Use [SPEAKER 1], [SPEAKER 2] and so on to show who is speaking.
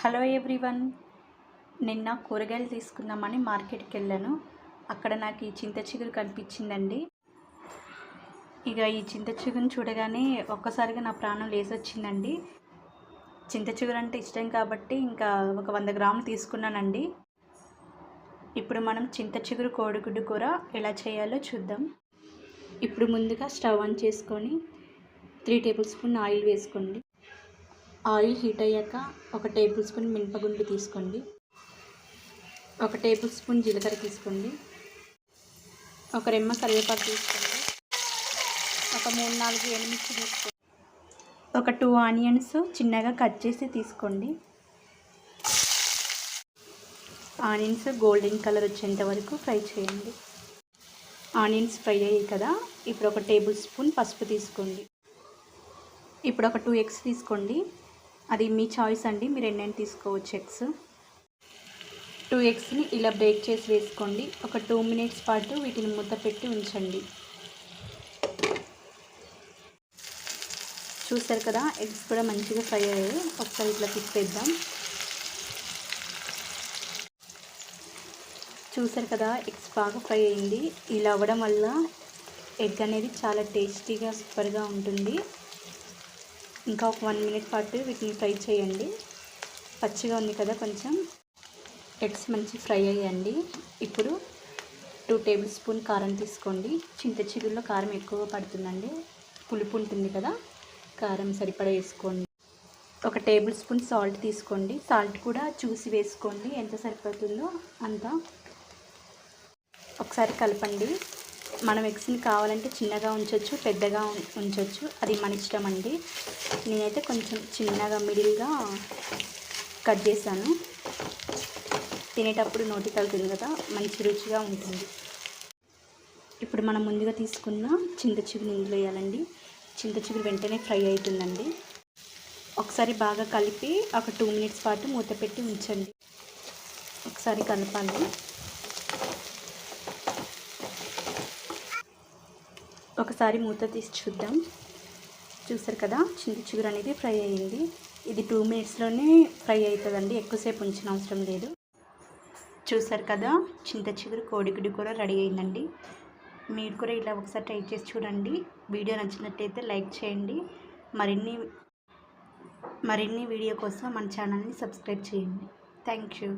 [SPEAKER 1] Hello everyone. నిన్న కూరగాయలు తీసుకుందామని మార్కెట్కి వెళ్ళాను. అక్కడ నాకు ఈ చింత చిగురు కనిపించిందండి. ఇక ఈ చింత చిగురుని చూడగానే ఒక్కసారిగా నా ప్రాణం లేసొచ్చిందండి. చింత చిగురు అంటే ఇష్టం కాబట్టి ఇంకా ఒక 100 గ్రాములు తీసుకున్నానండి. ఇప్పుడు మనం చింత చిగురు కోడిగుడ్డు కూర ఎలా చేయాలో చూద్దాం. ఇప్పుడు ముందుగా స్టవ్ ఆన్ చేసుకొని 3 టేబుల్ స్పూన్ ఆయిల్ వేసుకోండి. ఆయిల్ హీట్ అయ్యాక 1 టేబుల్ స్పూన్ మినపగుండ్లు తీసుకోండి. 1 టేబుల్ స్పూన్ జీలకర్ర తీసుకోండి. 1 రెమ్మ కరివేపాకు తీసుకోండి. ఒక 3-4 ఎండుమిర్చి తీసుకోండి. ఒక 2 ఆనియన్స్ చిన్నగా కట్ చేసి తీసుకోండి. ఆనియన్స్ గోల్డెన్ కలర్ వచ్చేంత వరకు ఫ్రై చేయండి. ఆనియన్స్ ఫ్రై అయ్యాయి కదా, ఇప్పుడు 1 టేబుల్ స్పూన్ పసుపు తీసుకోండి. ఇప్పుడు ఒక 2 ఎగ్స్ తీసుకోండి. అది మీ చాయిస్ అండి, మీరు ఎన్నైనా తీసుకోవచ్చు ఎగ్స్. 2 ఎగ్స్ని ఇలా బ్రేక్ చేసి వేసుకోండి. ఒక 2 మినిట్స్ పాటు వీటిని మూత పెట్టి ఉంచండి. చూసారు కదా, ఎగ్స్ కూడా మంచిగా ఫ్రై అయ్యాయి. ఒకసారి ఇట్లా తిప్పేద్దాం. చూసారు కదా, ఎగ్స్ బాగా ఫ్రై అయింది. ఇలా అవ్వడం వల్ల ఎగ్ అనేది చాలా టేస్టీగా సూపర్గా ఉంటుంది. ఇంకా ఒక 1 మినిట్ పాటు వీటిని ఫ్రై చేయండి. పచ్చిగా ఉంది కదా కొంచెం. ఎగ్స్ మంచి ఫ్రై అయ్యండి. ఇప్పుడు 2 టేబుల్ స్పూన్ కారం తీసుకోండి. చింత చిగురులో కారం ఎక్కువ పడుతుందండి, పులుపు ఉంటుంది కదా, కారం సరిపడా వేసుకోండి. 1 టేబుల్ స్పూన్ సాల్ట్ తీసుకోండి. సాల్ట్ కూడా చూసి వేసుకోండి, ఎంత సరిపోతుందో అంత. ఒకసారి కలపండి. మనం ఎగ్స్ని కావాలంటే చిన్నగా ఉంచవచ్చు, పెద్దగా ఉంచవచ్చు, అది మన ఇష్టం అండి. నేనైతే కొంచెం చిన్నగా మిడిల్గా కట్ చేశాను. తినేటప్పుడు నోటికి తగులుతుంది కదా, మంచి రుచిగా ఉంటుంది. ఇప్పుడు మనం ముందుగా తీసుకున్న చింత చిగురు ఇందులో వేయాలండి. చింత చిగురు వెంటనే ఫ్రై అవుతుందండి. ఒకసారి బాగా కలిపి ఒక 2 మినిట్స్ పాటు మూత పెట్టి ఉంచండి. ఒకసారి కలపాలి. ఒకసారి మూత తీసి చూద్దాం. చూసారు కదా, చింత చిగురు అనేది ఫ్రై అయ్యింది. ఇది 2 మినిట్స్లోనే ఫ్రై అవుతుందండి, ఎక్కువసేపు ఉంచిన అవసరం లేదు. చూసారు కదా, చింత చిగురు కోడిగుడ్డు కూర రెడీ అయిందండి. మీరు కూడా ఇలా ఒకసారి ట్రై చేసి చూడండి. వీడియో నచ్చినట్టయితే లైక్ చేయండి. మరిన్ని వీడియో కోసం మన ఛానల్ని సబ్స్క్రైబ్ చేయండి. Thank you.